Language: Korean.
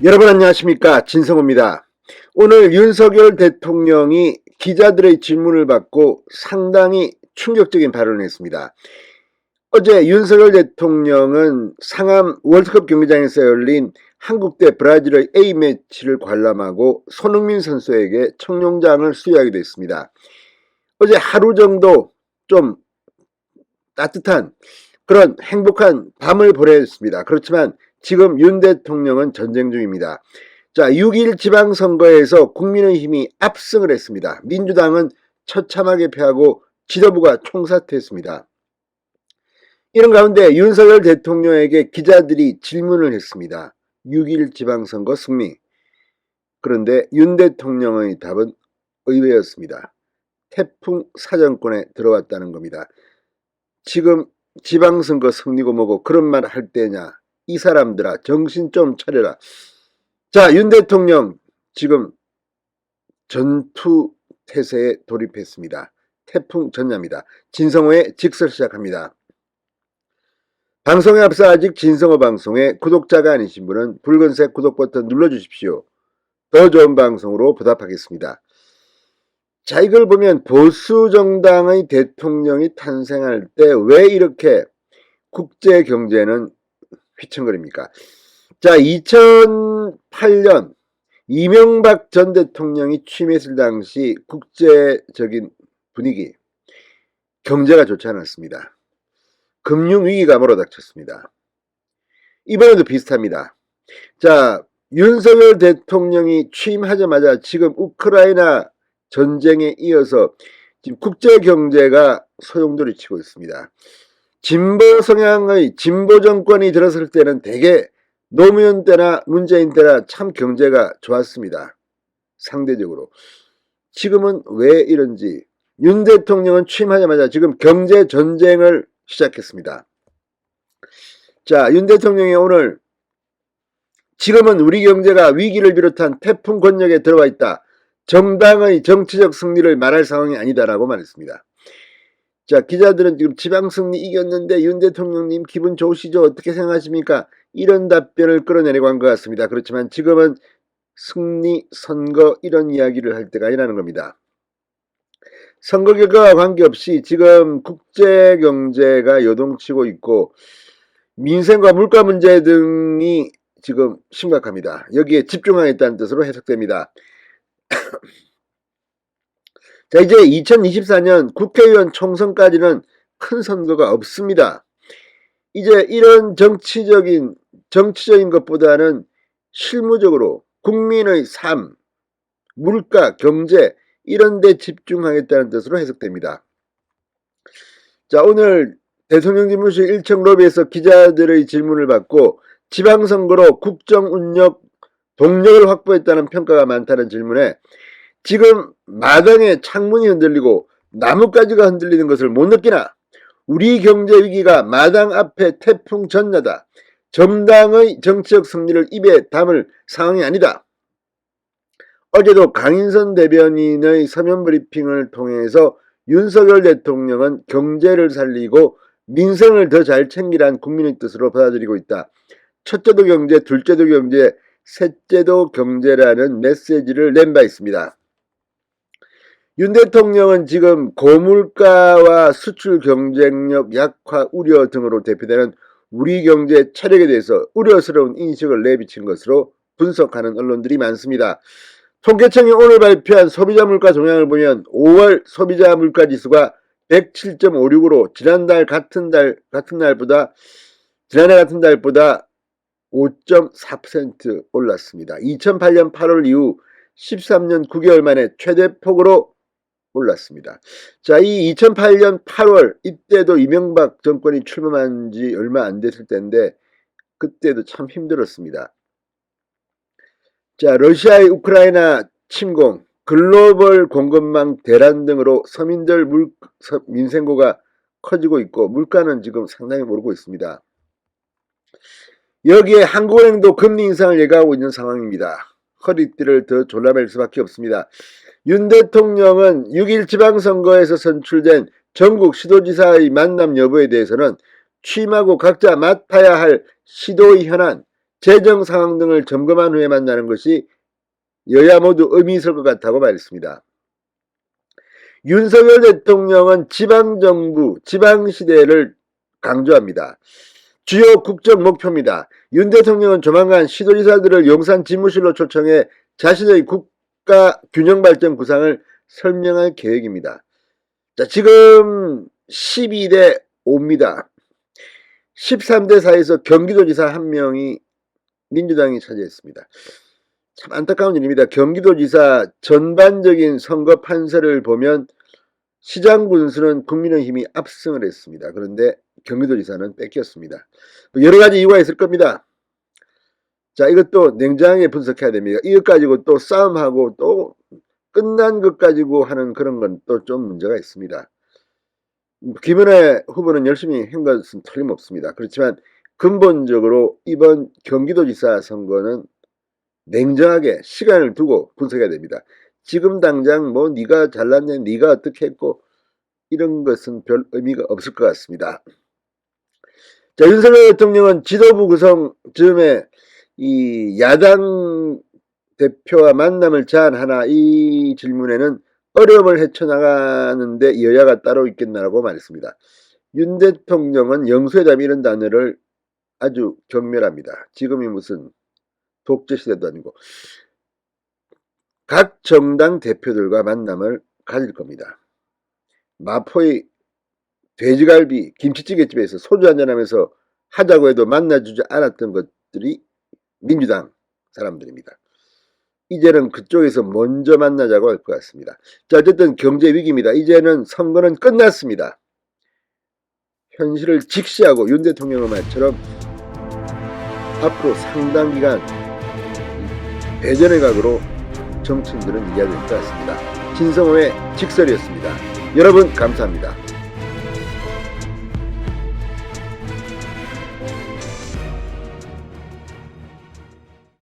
여러분 안녕하십니까, 진성호입니다. 오늘 윤석열 대통령이 기자들의 질문을 받고 상당히 충격적인 발언을 했습니다. 어제 윤석열 대통령은 상암 월드컵 경기장에서 열린 한국 대 브라질의 A매치를 관람하고 손흥민 선수에게 청룡장을 수여하기도 했습니다. 어제 하루 정도 좀 따뜻한 그런 행복한 밤을 보냈습니다. 그렇지만 지금 윤 대통령은 전쟁 중입니다. 자, 6.1 지방선거에서 국민의힘이 압승을 했습니다. 민주당은 처참하게 패하고 지도부가 총사퇴했습니다. 이런 가운데 윤석열 대통령에게 기자들이 질문을 했습니다. 6.1 지방선거 승리. 그런데 윤 대통령의 답은 의외였습니다. 태풍 사정권에 들어왔다는 겁니다. 지금 지방선거 승리고 뭐고 그런 말 할 때냐. 이 사람들아 정신 좀 차려라. 자, 윤 대통령 지금 전투 태세에 돌입했습니다. 태풍 전야입니다. 진성호의 직설 시작합니다. 방송에 앞서 아직 진성호 방송에 구독자가 아니신 분은 붉은색 구독 버튼 눌러주십시오. 더 좋은 방송으로 보답하겠습니다. 자, 이걸 보면 보수정당의 대통령이 탄생할 때 왜 이렇게 국제경제는 휘청거립니까? 자, 2008년 이명박 전 대통령이 취임했을 당시 국제적인 분위기, 경제가 좋지 않았습니다. 금융위기가 몰아닥쳤습니다. 이번에도 비슷합니다. 자, 윤석열 대통령이 취임하자마자 지금 우크라이나 전쟁에 이어서 지금 국제경제가 소용돌이치고 있습니다. 진보 성향의 진보 정권이 들어설 때는 대개 노무현 때나 문재인 때나 참 경제가 좋았습니다. 상대적으로. 지금은 왜 이런지 윤 대통령은 취임하자마자 지금 경제 전쟁을 시작했습니다. 자, 윤 대통령이 오늘 지금은 우리 경제가 위기를 비롯한 태풍 권역에 들어와 있다. 정당의 정치적 승리를 말할 상황이 아니다라고 말했습니다. 자, 기자들은 지금 지방승리 이겼는데 윤 대통령님 기분 좋으시죠? 어떻게 생각하십니까? 이런 답변을 끌어내려고 한 것 같습니다. 그렇지만 지금은 승리, 선거 이런 이야기를 할 때가 아니라는 겁니다. 선거 결과와 관계없이 지금 국제경제가 요동치고 있고 민생과 물가 문제 등이 지금 심각합니다. 여기에 집중하겠다는 뜻으로 해석됩니다. 자, 이제 2024년 국회의원 총선까지는 큰 선거가 없습니다. 이제 이런 정치적인 것보다는 실무적으로 국민의 삶, 물가, 경제 이런 데 집중하겠다는 뜻으로 해석됩니다. 자, 오늘 대통령집무실 1층 로비에서 기자들의 질문을 받고 지방선거로 국정운영 동력을 확보했다는 평가가 많다는 질문에 지금 마당에 창문이 흔들리고 나뭇가지가 흔들리는 것을 못 느끼나? 우리 경제 위기가 마당 앞에 태풍 전야다. 정당의 정치적 승리를 입에 담을 상황이 아니다. 어제도 강인선 대변인의 서면 브리핑을 통해서 윤석열 대통령은 경제를 살리고 민생을 더 잘 챙기라는 국민의 뜻으로 받아들이고 있다. 첫째도 경제, 둘째도 경제, 셋째도 경제라는 메시지를 낸 바 있습니다. 윤 대통령은 지금 고물가와 수출 경쟁력 약화 우려 등으로 대표되는 우리 경제 체력에 대해서 우려스러운 인식을 내비친 것으로 분석하는 언론들이 많습니다. 통계청이 오늘 발표한 소비자 물가 동향을 보면 5월 소비자 물가 지수가 107.56으로 지난해 같은 달보다 5.4% 올랐습니다. 2008년 8월 이후 13년 9개월 만에 최대폭으로 올랐습니다. 자, 이 2008년 8월 이때도 이명박 정권이 출범한 지 얼마 안 됐을 때인데 그때도 참 힘들었습니다. 자, 러시아의 우크라이나 침공, 글로벌 공급망 대란 등으로 서민들 민생고가 커지고 있고 물가는 지금 상당히 오르고 있습니다. 여기에 한국은행도 금리 인상을 예고하고 있는 상황입니다. 허리띠를 더 졸라맬 수밖에 없습니다. 윤 대통령은 6.1 지방선거에서 선출된 전국 시도지사의 만남 여부에 대해서는 취임하고 각자 맡아야 할 시도의 현안, 재정 상황 등을 점검한 후에 만나는 것이 여야 모두 의미 있을 것 같다고 말했습니다. 윤석열 대통령은 지방정부, 지방시대를 강조합니다. 주요 국정 목표입니다. 윤 대통령은 조만간 시도지사들을 용산 집무실로 초청해 자신의 국가 균형발전 구상을 설명할 계획입니다. 자, 지금 12대 5입니다. 13대 4에서 경기도지사 1명이 민주당이 차지했습니다. 참 안타까운 일입니다. 경기도지사 전반적인 선거 판세를 보면 시장 군수는 국민의힘이 압승을 했습니다. 그런데 경기도지사는 뺏겼습니다. 여러 가지 이유가 있을 겁니다. 자, 이것도 냉정하게 분석해야 됩니다. 이것 가지고 또 싸움하고 또 끝난 것 가지고 하는 그런 건 또 좀 문제가 있습니다. 김은혜 후보는 열심히 한 것은 틀림없습니다. 그렇지만 근본적으로 이번 경기도지사 선거는 냉정하게 시간을 두고 분석해야 됩니다. 지금 당장 뭐 네가 잘났네, 네가 어떻게 했고 이런 것은 별 의미가 없을 것 같습니다. 자, 윤석열 대통령은 지도부 구성 즈음에 이 야당 대표와 만남을 제안하나 이 질문에는 어려움을 헤쳐나가는데 여야가 따로 있겠나라고 말했습니다. 윤 대통령은 영수회담 이런 단어를 아주 경멸합니다. 지금이 무슨 독재시대도 아니고 각 정당 대표들과 만남을 가질 겁니다. 마포의 돼지갈비 김치찌개집에서 소주 한잔하면서 하자고 해도 만나주지 않았던 것들이 민주당 사람들입니다. 이제는 그쪽에서 먼저 만나자고 할 것 같습니다. 자, 어쨌든 경제 위기입니다. 이제는 선거는 끝났습니다. 현실을 직시하고 윤 대통령의 말처럼 앞으로 상당 기간 대전의 각으로 정치인들은 이겨야 될 것 같습니다. 진성호의 직설이었습니다. 여러분 감사합니다.